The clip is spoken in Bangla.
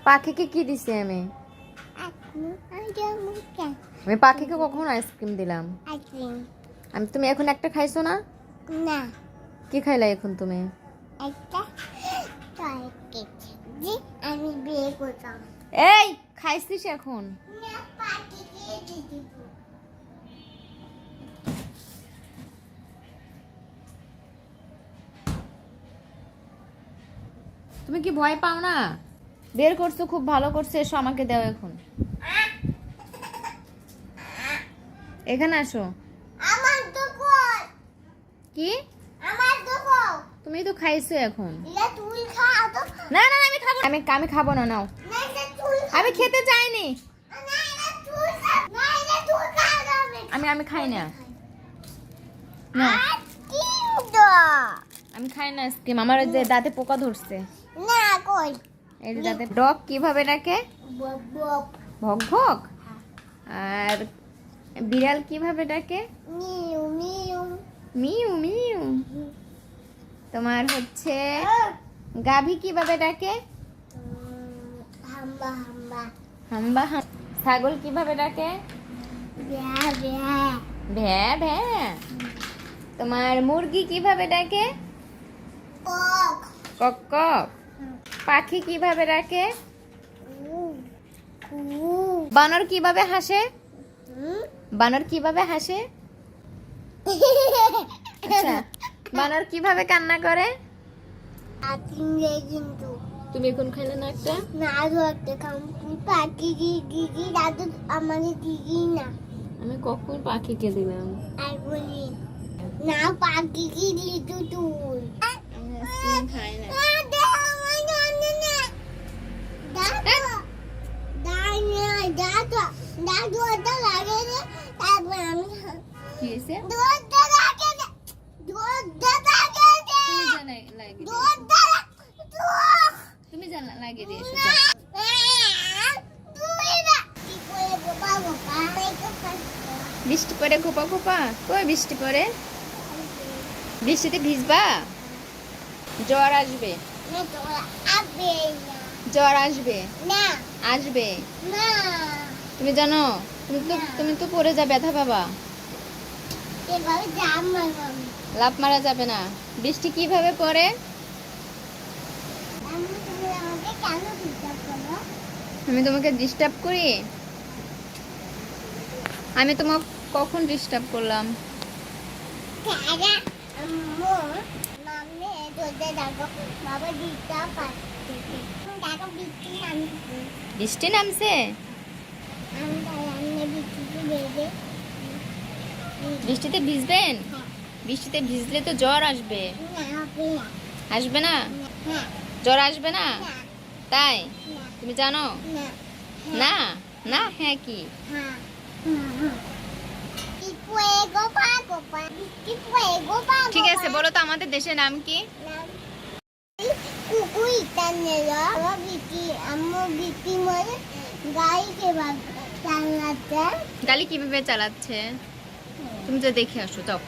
পাখিকে কি দিছি আমি? আমি পাখিকে কখন আইসক্রিম দিলাম? আমি তুমি এখন একটা খাইছো না? না, কি খাইলা এখন তুমি? একটা চকলেট জি আমি বিয়ে করতাম। এই খাইছিস এখন? না, পাখিকে দিদি। তুমি কি ভয় পাও না? বের করছো, খুব ভালো করছো, এসো আমাকে দাও এখন। এখানে আসো। আমার দোকান কি? আমার দোকান তুমি তো খাইছো এখন। এটা তুই খাও তো। না না আমি খাবো না। আমি খাবো না, নাও। না, এটা তুই খা। আমি খেতে চাইনি। না, এটা তুই খা। না, এটা তুই খাওয়া যাবে। আমি খাই না। না আমি খাই না আইসক্রিম। আমার ওই যে দাঁতে পোকা ধরছে। না কই এই যে দাঁতে। ডগ কিভাবে ডাকে? Bob Bob ভক ভক। আর বিড়াল কিভাবে ডাকে? Mu mu mu mu. তোমার হচ্ছে গাভী কিভাবে ডাকে? হাম্বা হাম্বা হাম্বা হাম। ছাগল কিভাবে ডাকে? ব্যা ব্যা ভ্যা ভ্যা। তোমার মুরগি কিভাবে ডাকে? কক কক কক। পাখি কিভাবে ডাকে? কু কু বানর কিভাবে হাসে? হুম বানর কিভাবে হাসে? আচ্ছা, বানর কিভাবে কান্না করে? আতিঙ্গে কিন্তু তুমি এখন খাইলে না একটা? না ধরতে কাম পাখি দিদি দাদু আমাদের দিদি না আমি কখন পাখিকে দিলাম? আর বলি না পাখি কি দিদি তুই আমি আইসক্রিম খাই না। কি হয়েছে? তুমি জানা লাগিয়ে দিয়েছো। বৃষ্টি পড়ে খোপা খোপা। কই বৃষ্টি পড়ে? বৃষ্টিতে ভিজবা? জ্বর আসবে। জ্বর আসবে। আসবে। তুমি জানো? তুমি তো পড়ে যা ব্যথা পাবা। লাফ মারা যাবে না। বৃষ্টি কিভাবে পড়ে? আমি তোমাকে ডিস্টার্ব করি? আমি তোমাকে কখন ডিস্টার্ব করলাম? বৃষ্টি নামছে? বৃষ্টিতে ভিজবেন? বৃষ্টিতে ভিজলে তো জ্বর আসবে। আসবে না? জ্বর আসবে না? তাই তুমি জানো না? না হ্যাঁ কি? ঠিক আছে, বলো তো আমাদের দেশের নাম কি? গাড়ি কিভাবে চালাচ্ছে? তুমি তো দেখে আসো, যাও।